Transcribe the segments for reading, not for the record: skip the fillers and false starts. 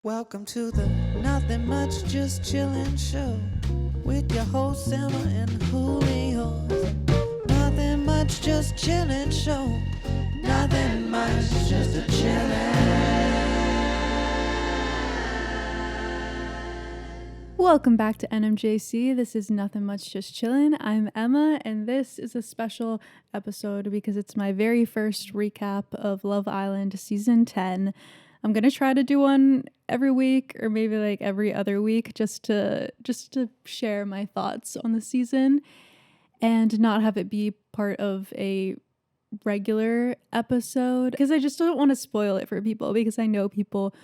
Welcome to the Nothing Much Just Chillin' Show with your hosts Emma and Julio. Nothing much, just chillin' show. Nothing much, just a chillin'. Welcome back to NMJC. This is Nothing Much Just Chillin'. I'm Emma, and this is a special episode because it's my very first recap of Love Island Season 10. I'm going to try to do one every week or maybe like every other week just to share my thoughts on the season and not have it be part of a regular episode because I just don't want to spoil it for people because I know people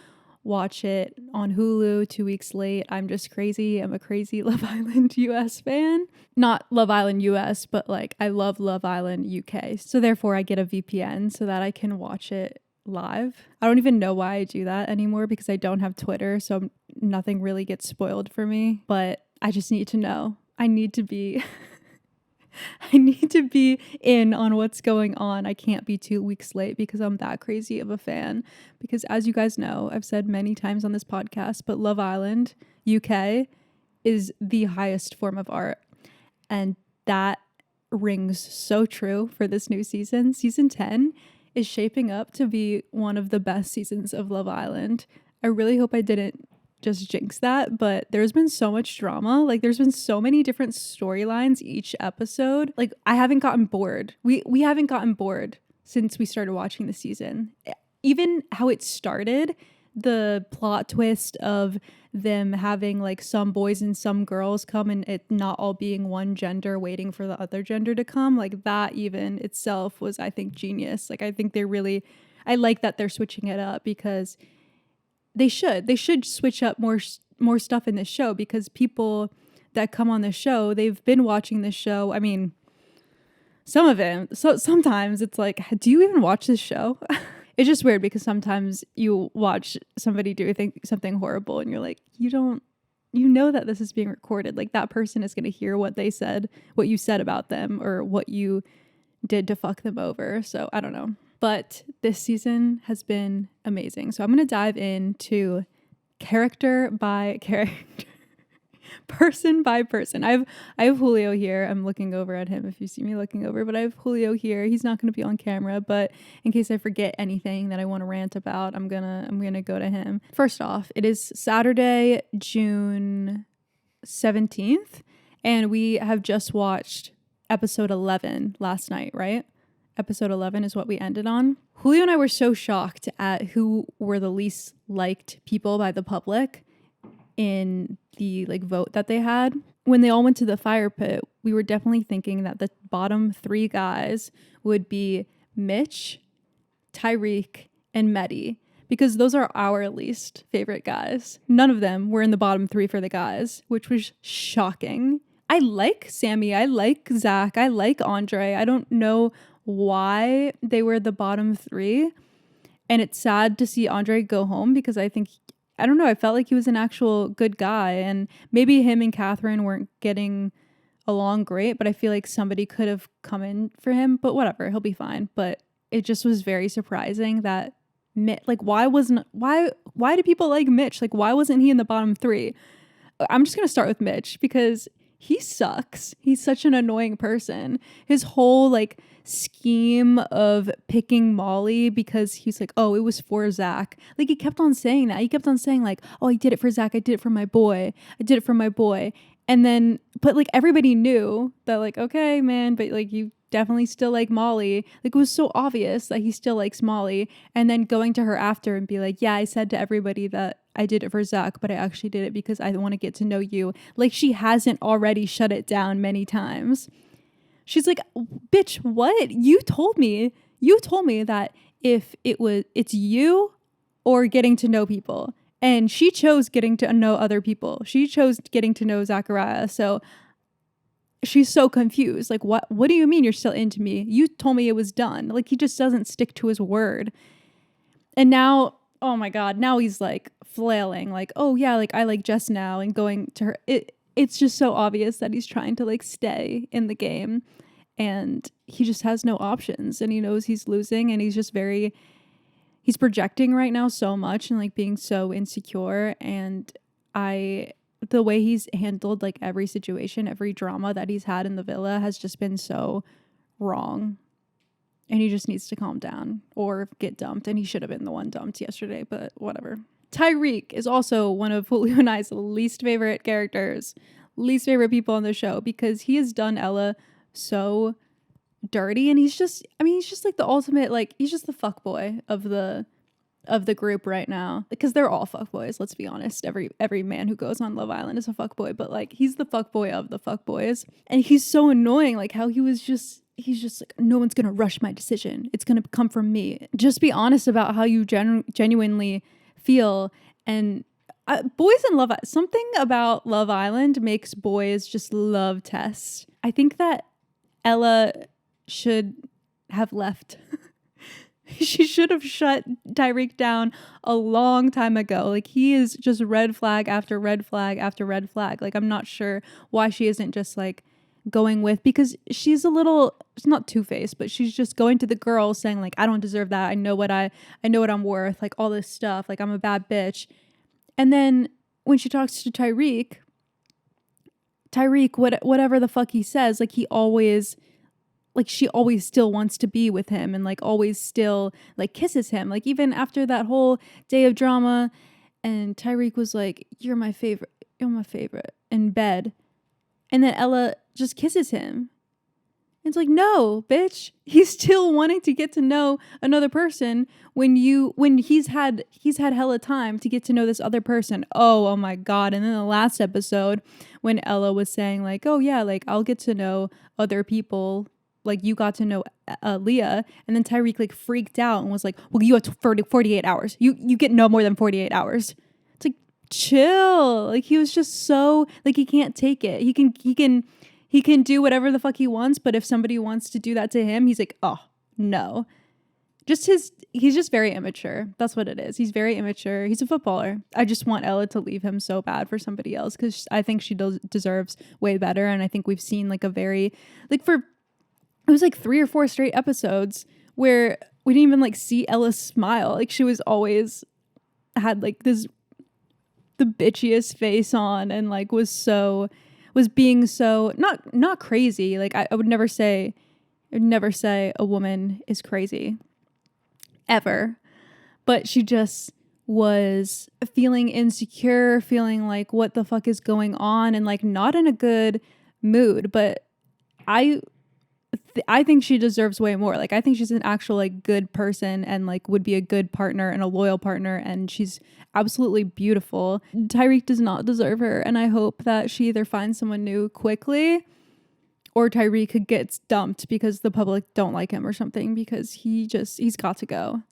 watch it on Hulu 2 weeks late. I'm just crazy. I'm a crazy Love Island US fan. Not Love Island US, but like I love Love Island UK. So therefore I get a VPN so that I can watch it live. I don't even know why I do that anymore because I don't have Twitter, so nothing really gets spoiled for me, but I just need to know. I need to be in on what's going on. I can't be 2 weeks late because I'm that crazy of a fan. Because as you guys know, I've said many times on this podcast, but Love Island UK is the highest form of art. And that rings so true for this new season. Season 10 is shaping up to be one of the best seasons of Love Island. I really hope I didn't just jinx that, but there's been so much drama. Like there's been so many different storylines each episode. Like I haven't gotten bored. We haven't gotten bored since we started watching the season. Even how it started, the plot twist of them having like some boys and some girls come and it not all being one gender waiting for the other gender to come, like that even itself was, I think, genius. Like I think I like that they're switching it up because they should switch up more stuff in this show because people that come on this show, they've been watching this show. I mean, some of it. So sometimes it's like, do you even watch this show? It's just weird because sometimes you watch somebody do something horrible and you're like, you know that this is being recorded. Like that person is going to hear what they said, what you said about them or what you did to fuck them over. So I don't know. But this season has been amazing. So I'm going to dive into character by character. Person by person. I have Julio here. I'm looking over at him if you see me looking over, but I have Julio here. He's not going to be on camera, but in case I forget anything that I want to rant about, I'm going to go to him. First off, it is Saturday, June 17th, and we have just watched episode 11 last night, right? Episode 11 is what we ended on. Julio and I were so shocked at who were the least liked people by the public in the like vote that they had. When they all went to the fire pit, we were definitely thinking that the bottom 3 guys would be Mitch, Tyreek, and Mehdi, because those are our least favorite guys. None of them were in the bottom 3 for the guys, which was shocking. I like Sammy, I like Zach, I like Andre. I don't know why they were the bottom 3. And it's sad to see Andre go home because I don't know, I felt like he was an actual good guy. And maybe him and Catherine weren't getting along great, but I feel like somebody could have come in for him. But whatever, he'll be fine. But it just was very surprising that why do people like Mitch? Like, why wasn't he in the bottom 3? I'm just going to start with Mitch because he sucks. He's such an annoying person. His whole like scheme of picking Molly because he's like, oh, it was for Zach. Like he kept on saying that. He kept on saying like, oh, I did it for Zach. I did it for my boy. I did it for my boy. And then, but like everybody knew that like, okay, man, but like you definitely still like Molly. Like it was so obvious that he still likes Molly. And then going to her after and be like, yeah, I said to everybody that I did it for Zach, but I actually did it because I want to get to know you. Like she hasn't already shut it down many times. She's like, bitch, what? You told me that if it's you or getting to know people. And she chose getting to know other people. She chose getting to know Zachariah. So she's so confused. Like, what do you mean you're still into me? You told me it was done. Like, he just doesn't stick to his word. And now, oh my God, now he's like flailing. Like, oh yeah, like I like Jess now and going to her. It's just so obvious that he's trying to like stay in the game. And he just has no options. And he knows he's losing. And he's just very he's projecting right now so much and like being so insecure, and the way he's handled like every situation, every drama that he's had in the villa has just been so wrong. And he just needs to calm down or get dumped. And he should have been the one dumped yesterday, but whatever. Tyreek is also one of Julio and I's least favorite characters, least favorite people on the show, because he has done Ella so dirty. And he's just like the ultimate, like, he's just the fuckboy of the group right now, because they're all fuckboys. Let's be honest. Every man who goes on Love Island is a fuckboy, but like, he's the fuckboy of the fuckboys. And he's so annoying. Like how he's just like, no one's gonna rush my decision. It's gonna come from me. Just be honest about how you genuinely feel. And boys in Love, something about Love Island makes boys just love Tess. I think that Ella should have left. She should have shut Tyreek down a long time ago. Like, he is just red flag after red flag after red flag. Like, I'm not sure why she isn't just like going with, because she's not two-faced, but she's just going to the girls saying like, I don't deserve that. I know what I'm worth, like all this stuff, like I'm a bad bitch. And then when she talks to Tyreek, whatever the fuck he says, like she always still wants to be with him, and like always still like kisses him. Like even after that whole day of drama, and Tyreek was like, you're my favorite in bed. And then Ella just kisses him. And it's like, no, bitch. He's still wanting to get to know another person when he's had hella time to get to know this other person. Oh my God. And then the last episode when Ella was saying like, oh yeah, like I'll get to know other people. Like you got to know Leah. And then Tyreek like freaked out and was like, well, you have 48 hours. You get no more than 48 hours. It's like, chill. Like he was just so like, he can't take it. He can do whatever the fuck he wants, but if somebody wants to do that to him, he's like, oh no. He's just very immature. That's what it is. He's very immature. He's a footballer. I just want Ella to leave him so bad for somebody else, because I think she deserves way better. And I think we've seen like a very like it was like 3 or 4 straight episodes where we didn't even like see Ella smile. Like she was always had like the bitchiest face on, and like was being so not crazy. Like I would never say a woman is crazy ever, but she just was feeling insecure, feeling like what the fuck is going on, and like not in a good mood. But I think she deserves way more. Like I think she's an actual like good person, and like would be a good partner and a loyal partner, and she's absolutely beautiful. Tyreek does not deserve her, and I hope that she either finds someone new quickly, or Tyreek gets dumped because the public don't like him or something, because he's got to go.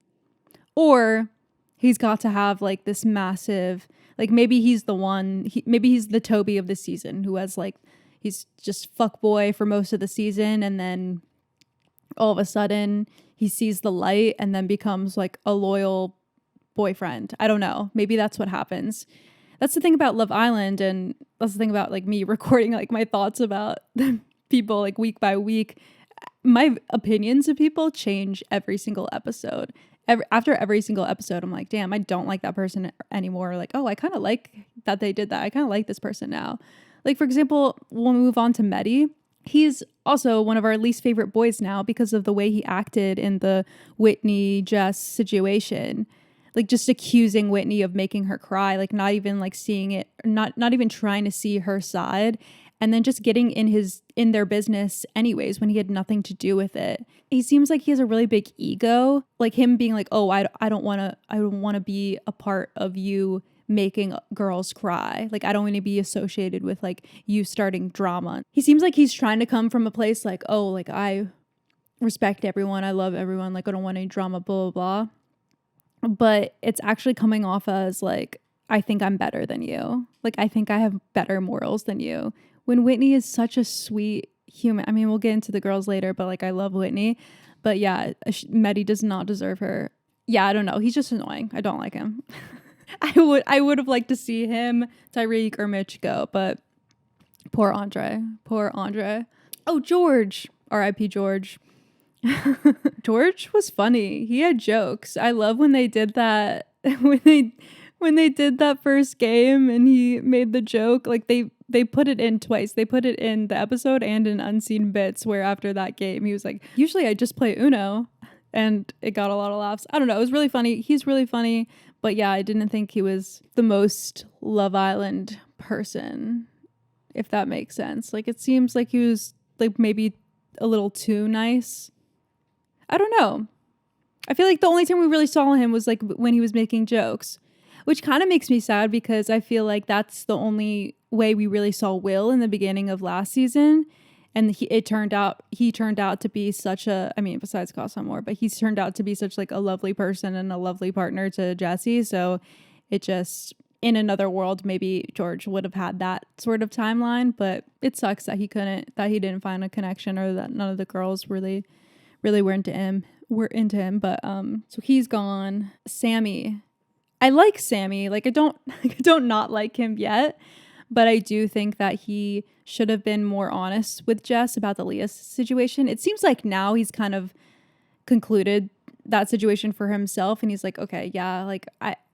Or he's got to have like this massive, like maybe he's the one, maybe he's the Toby of the season who has like, he's just fuckboy for most of the season, and then all of a sudden he sees the light and then becomes like a loyal boyfriend. I don't know. Maybe that's what happens. That's the thing about Love Island, and that's the thing about like me recording like my thoughts about people like week by week. My opinions of people change every single episode. After every single episode, I'm like, damn, I don't like that person anymore. Like, oh, I kind of like that they did that. I kind of like this person now. Like, for example, when we move on to Mehdi, he's also one of our least favorite boys now because of the way he acted in the Whitney Jess situation. Like, just accusing Whitney of making her cry, like not even like seeing it, not even trying to see her side, and then just getting in their business anyways when he had nothing to do with it. He seems like he has a really big ego, like him being like, oh, I don't want to be a part of you making girls cry. Like I don't want to be associated with like you starting drama. He seems like he's trying to come from a place like, oh, like I respect everyone, I love everyone, like I don't want any drama, blah blah blah. But it's actually coming off as like, I think I'm better than you. Like I think I have better morals than you. When Whitney is such a sweet human. I mean, we'll get into the girls later, but like I love Whitney. But yeah, Mehdi does not deserve her. Yeah, I don't know. He's just annoying. I don't like him. I would have liked to see him, Tyreek, or Mitch go, but poor Andre. Oh, George. R.I.P. George. George was funny. He had jokes. I love when they did that when they did that first game and he made the joke. Like they put it in twice. They put it in the episode and in Unseen Bits, where after that game he was like, usually I just play Uno, and it got a lot of laughs. I don't know. It was really funny. He's really funny. But yeah, I didn't think he was the most Love Island person, if that makes sense. Like, it seems like he was like maybe a little too nice. I don't know. I feel like the only time we really saw him was like when he was making jokes, which kind of makes me sad because I feel like that's the only way we really saw Will in the beginning of last season. And he turned out to be such a, I mean, besides Casa Amor, but he's turned out to be such like a lovely person and a lovely partner to Jesse. So it just, in another world, maybe George would have had that sort of timeline, but it sucks that he didn't find a connection, or that none of the girls really were into him. But so he's gone. Sammy. I like Sammy. Like, I don't not like him yet, but I do think that he should have been more honest with Jess about the Leah situation. It seems like now he's kind of concluded that situation for himself, and he's like, okay, yeah, like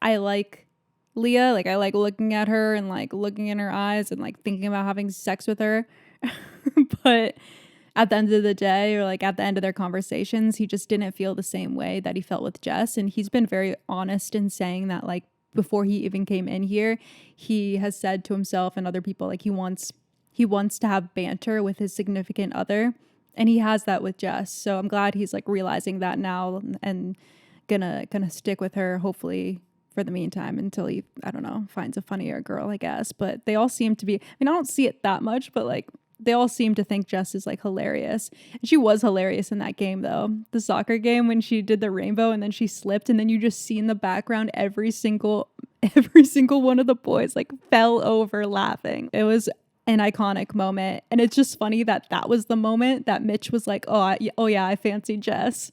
I like Leah, like I like looking at her and like looking in her eyes and like thinking about having sex with her. But at the end of the day, or like at the end of their conversations, he just didn't feel the same way that he felt with Jess. And he's been very honest in saying that, like, before he even came in here, he has said to himself and other people, like, he wants to have banter with his significant other, and he has that with Jess. So I'm glad he's like realizing that now and gonna stick with her, hopefully, for the meantime, until he, I don't know, finds a funnier girl, I guess. But they all seem to be, I mean, I don't see it that much, but like they all seem to think Jess is like hilarious. And she was hilarious in that game, though. The soccer game, when she did the rainbow and then she slipped, and then you just see in the background every single one of the boys like fell over laughing. It was an iconic moment. And it's just funny that was the moment that Mitch was like, oh yeah, I fancy Jess.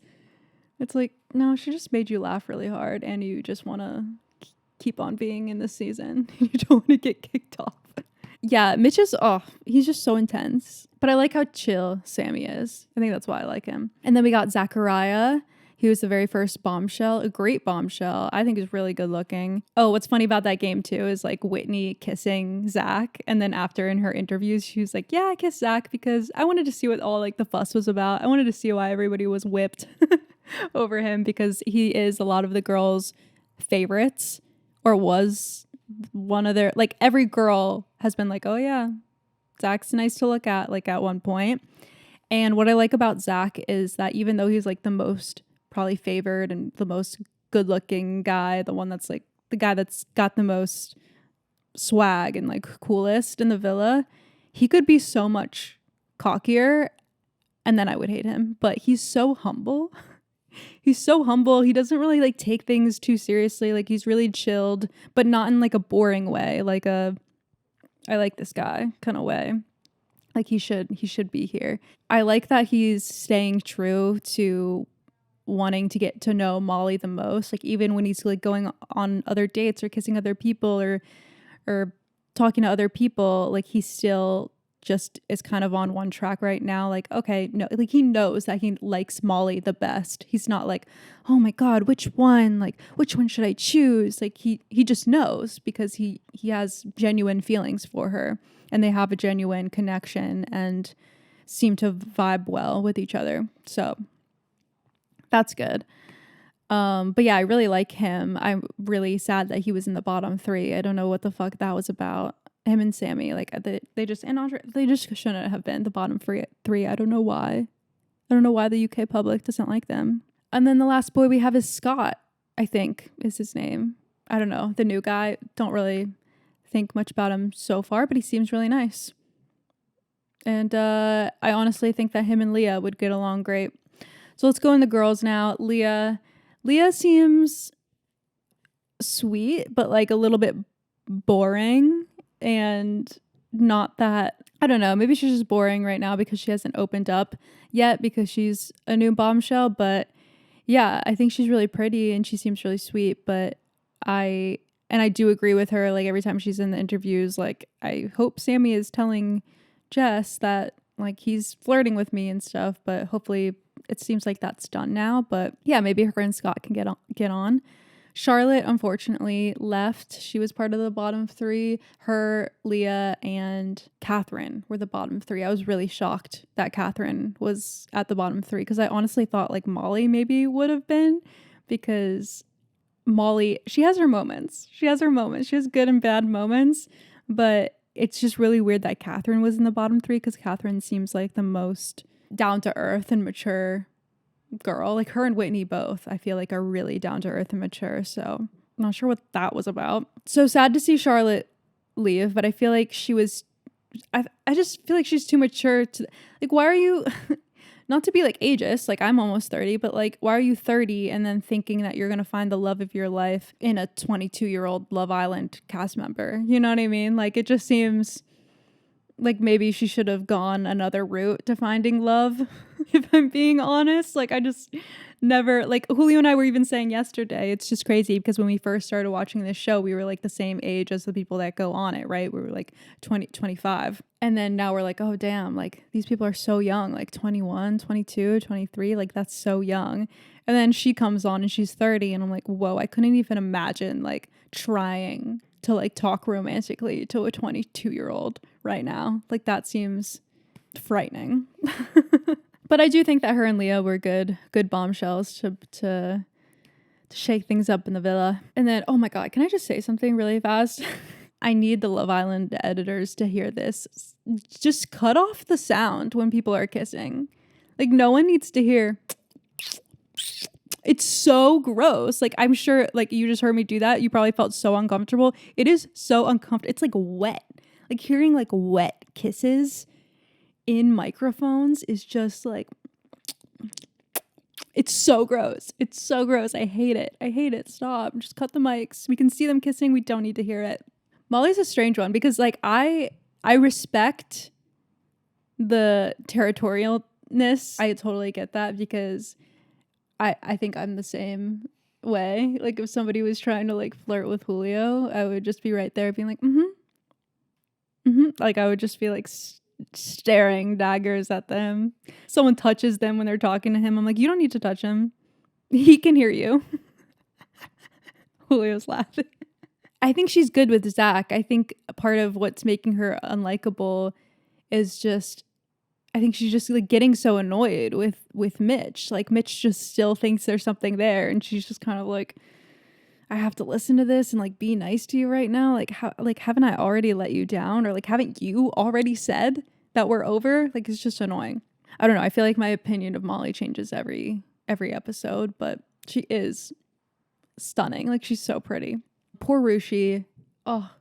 It's like, no, she just made you laugh really hard, and you just want to keep on being in this season. You don't want to get kicked off. Yeah, Mitch is, he's just so intense. But I like how chill Sammy is. I think that's why I like him. And then we got Zachariah. He was the very first bombshell, a great bombshell. I think he's really good looking. Oh, what's funny about that game too is like Whitney kissing Zach. And then after in her interviews, she was like, yeah, I kissed Zach because I wanted to see what all like the fuss was about. I wanted to see why everybody was whipped over him, because he is a lot of the girls' favorites, or was one of their, like, every girl has been like, oh yeah, Zach's nice to look at, like, at one point. And what I like about Zach is that even though he's like the most probably favored and the most good looking guy, the one that's like the guy that's got the most swag and like coolest in the villa, he could be so much cockier and then I would hate him. But he's so humble. He's so humble. He doesn't really like take things too seriously. Like, he's really chilled, but not in like a boring way, like a I like this guy kind of way. Like, he should be here. I like that he's staying true to wanting to get to know Molly the most. Like, even when he's like going on other dates or kissing other people or talking to other people, like, he still just is kind of on one track right now. Like, okay, no, like, he knows that he likes Molly the best. He's not like, oh my God, which one? Like, which one should I choose? Like, he just knows because he has genuine feelings for her, and they have a genuine connection and seem to vibe well with each other. So that's good. But yeah, I really like him. I'm really sad that he was in the bottom three. I don't know what the fuck that was about. Him and Sammy, like, they just shouldn't have been the bottom three. I don't know why. I don't know why the UK public doesn't like them. And then the last boy we have is Scott, I think is his name. I don't know. The new guy, don't really think much about him so far, but he seems really nice. And I honestly think that him and Leah would get along great. So let's go in the girls now. Leah seems sweet, but like a little bit boring, and not that, I don't know, maybe she's just boring right now because she hasn't opened up yet because she's a new bombshell. But yeah, I think she's really pretty and she seems really sweet. But I do agree with her, like, every time she's in the interviews, like, I hope Sammy is telling Jess that Like, he's flirting with me and stuff, but hopefully it seems like that's done now. But yeah, maybe her and Scott can get on. Charlotte, unfortunately, left. She was part of the bottom three. Her, Leah, and Catherine were the bottom three. I was really shocked that Catherine was at the bottom three because I honestly thought like Molly maybe would have been, because Molly, she has her moments. She has good and bad moments, but it's just really weird that Catherine was in the bottom three because Catherine seems like the most down to earth and mature girl. Like, her and Whitney both, I feel like, are really down to earth and mature. So I'm not sure what that was about. So sad to see Charlotte leave, but I feel like I just feel like she's too mature to, like, why are you, not to be like ageist, like I'm almost 30, but like, why are you 30 and then thinking that you're going to find the love of your life in a 22-year-old Love Island cast member? You know what I mean? Like, it just seems like maybe she should have gone another route to finding love, if I'm being honest. Like, I just never, like, Julio and I were even saying yesterday, it's just crazy because when we first started watching this show, we were like the same age as the people that go on it, right? We were like 20, 25. And then now we're like, oh, damn, like, these people are so young, like 21, 22, 23, like, that's so young. And then she comes on and she's 30, and I'm like, whoa, I couldn't even imagine, like, trying to, like, talk romantically to a 22-year-old right now. Like, that seems frightening. But I do think that her and Leah were good bombshells to shake things up in the villa. And then, oh my God, can I just say something really fast? I need the Love Island editors to hear this. Just cut off the sound when people are kissing. Like, no one needs to hear. It's so gross. Like, I'm sure, like, you just heard me do that. You probably felt so uncomfortable. It is so uncomfortable. It's like wet. Like, hearing like wet kisses in microphones is just like, it's so gross. It's so gross. I hate it. Stop. Just cut the mics. We can see them kissing. We don't need to hear it. Molly's a strange one because, like, I respect the territorialness. I totally get that because I think I'm the same way. Like, if somebody was trying to, like, flirt with Julio, I would just be right there being like, Like, I would just be like staring daggers at them. Someone touches them when they're talking to him, I'm like, you don't need to touch him. He can hear you. Julio's laughing. I think she's good with Zach. I think part of what's making her unlikable is just, I think she's just like getting so annoyed with Mitch. Like, Mitch just still thinks there's something there, and she's just kind of like, I have to listen to this and like be nice to you right now. Like, how, like, haven't I already let you down? Or like, haven't you already said that we're over? Like, it's just annoying. I don't know. I feel like my opinion of Molly changes every episode, but she is stunning. Like, she's so pretty. Poor Rushi. Oh,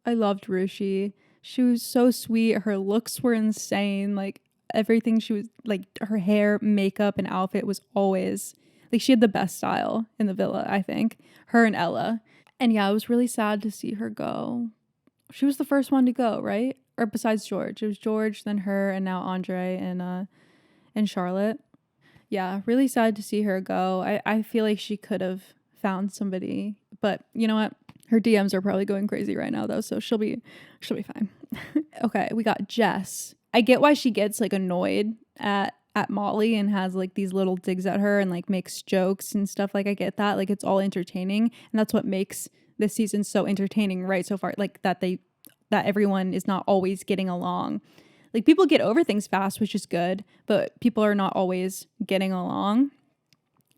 I loved Rushi. She was so sweet. Her looks were insane. Like, everything she was, like, her hair, makeup, and outfit was always, like, she had the best style in the villa, I think. Her and Ella. And yeah, I was really sad to see her go. She was the first one to go, right? Or besides George. It was George, then her, and now Andre and Charlotte. Yeah, really sad to see her go. I feel like she could have found somebody. But you know what? Her DMs are probably going crazy right now, though, so she'll be fine. Okay, we got Jess. I get why she gets, like, annoyed at Molly and has, like, these little digs at her and, like, makes jokes and stuff. Like, I get that. Like, it's all entertaining, and that's what makes this season so entertaining right so far. Like, that everyone is not always getting along. Like, people get over things fast, which is good, but people are not always getting along.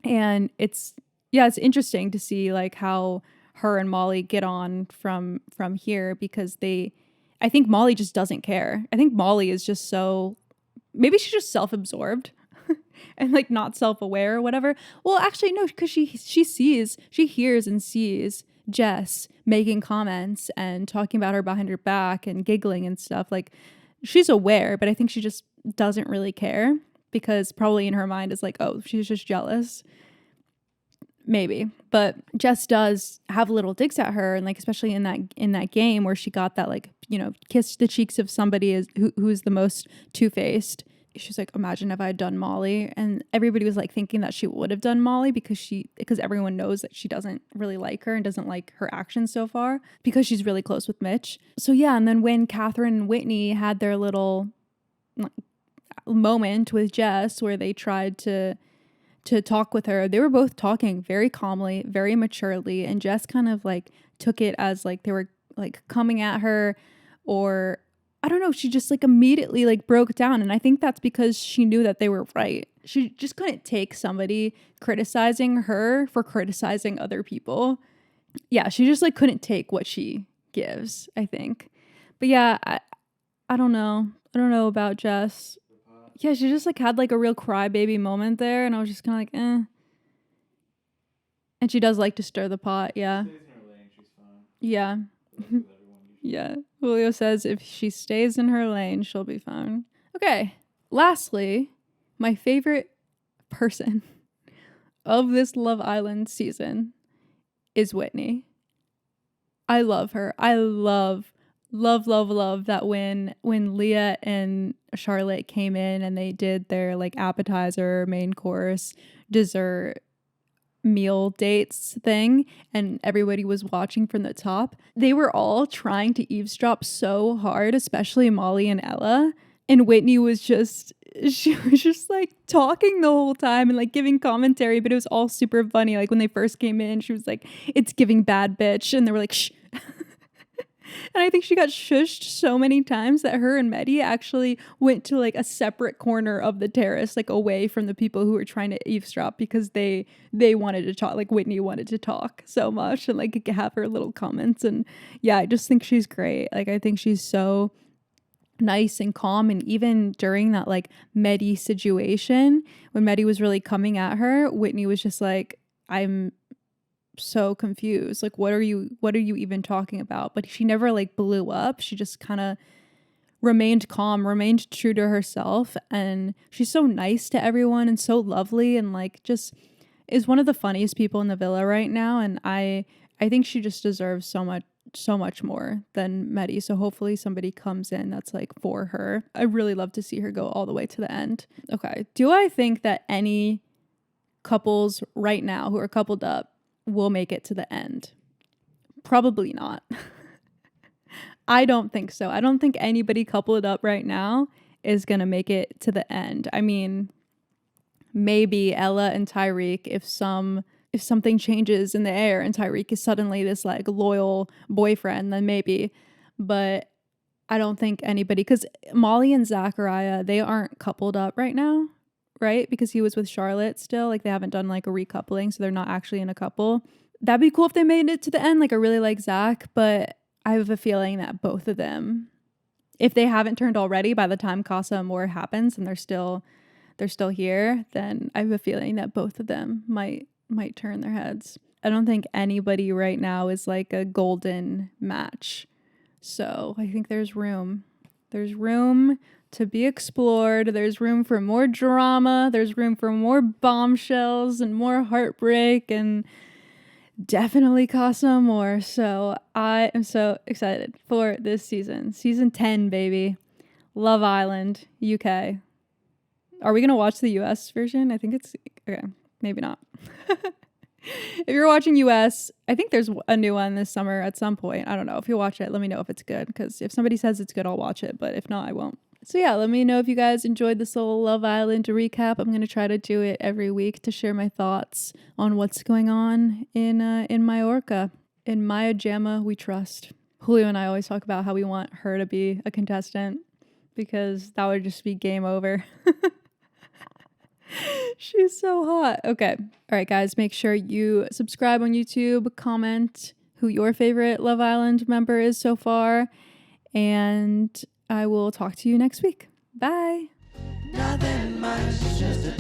And it's interesting to see, like, how her and Molly get on from here, because I think Molly just doesn't care. I think Molly is just so, maybe she's just self-absorbed and, like, not self-aware or whatever. Well, actually, no, because she hears and sees Jess making comments and talking about her behind her back and giggling and stuff. Like, she's aware, but I think she just doesn't really care, because probably in her mind is like, oh, she's just jealous. Maybe. But Jess does have little digs at her, and, like, especially in that game where she got that, like, you know, kissed the cheeks of somebody who's the most two-faced. She's like, imagine if I had done Molly. And everybody was, like, thinking that she would have done Molly because everyone knows that she doesn't really like her and doesn't like her actions so far, because she's really close with Mitch. So yeah, and then when Catherine and Whitney had their little moment with Jess where they tried to talk with her, they were both talking very calmly, very maturely, and Jess kind of like took it as like they were like coming at her, or I don't know, she just like immediately like broke down. And I think that's because she knew that they were right. She just couldn't take somebody criticizing her for criticizing other people. Yeah, she just like couldn't take what she gives, I think. But yeah, I don't know. I don't know about Jess. Yeah, she just like had like a real crybaby moment there, and I was just kind of like, eh. And she does like to stir the pot, yeah. Stays in her lane, she's fine. Yeah. That's with everyone usually. Yeah. Julio says if she stays in her lane, she'll be fine. Okay. Lastly, my favorite person of this Love Island season is Whitney. I love her. I love that when Leah and Charlotte came in and they did their like appetizer, main course, dessert, meal dates thing, and everybody was watching from the top, they were all trying to eavesdrop so hard, especially Molly and Ella. And Whitney was just like talking the whole time and like giving commentary, but it was all super funny. Like when they first came in, she was like, "It's giving bad bitch," and they were like, "Shh." And I think she got shushed so many times that her and Mehdi actually went to like a separate corner of the terrace, like away from the people who were trying to eavesdrop, because they wanted to talk. Like Whitney wanted to talk so much and like have her little comments. And yeah, I just think she's great. Like I think she's so nice and calm. And even during that like Mehdi situation, when Mehdi was really coming at her, Whitney was just like, "I'm so confused. Like, what are you even talking about?" But she never like blew up. She just kind of remained calm, remained true to herself. And she's so nice to everyone and so lovely, and like just is one of the funniest people in the villa right now. And I think she just deserves so much more than Mehdi. So hopefully somebody comes in that's like for her. I really love to see her go all the way to the end. Okay. Do I think that any couples right now who are coupled up will make it to the end? Probably not. I don't think so. I don't think anybody coupled up right now is going to make it to the end. I mean, maybe Ella and Tyreek if something changes in the air and Tyreek is suddenly this like loyal boyfriend, then maybe. But I don't think anybody, because Molly and Zachariah, they aren't coupled up right now, right? Because he was with Charlotte still. Like they haven't done like a recoupling, so they're not actually in a couple. That'd be cool if they made it to the end. Like I really like Zach, but I have a feeling that both of them, if they haven't turned already by the time Casa Amor happens and they're still here, then I have a feeling that both of them might turn their heads. I don't think anybody right now is like a golden match. So I think there's room. There's room to be explored. There's room for more drama. There's room for more bombshells and more heartbreak, and definitely Casa Amor. So I am so excited for this season. Season 10, baby. Love Island, UK. Are we going to watch the US version? I think it's... Okay, maybe not. If you're watching US, I think there's a new one this summer at some point. I don't know. If you watch it, let me know if it's good, because if somebody says it's good, I'll watch it. But if not, I won't. So yeah, let me know if you guys enjoyed this little Love Island recap. I'm going to try to do it every week to share my thoughts on what's going on in Majorca. In Maya Jama, we trust. Julio and I always talk about how we want her to be a contestant, because that would just be game over. She's so hot. Okay. All right, guys, make sure you subscribe on YouTube, comment who your favorite Love Island member is so far, and I will talk to you next week. Bye. Nothing much, just a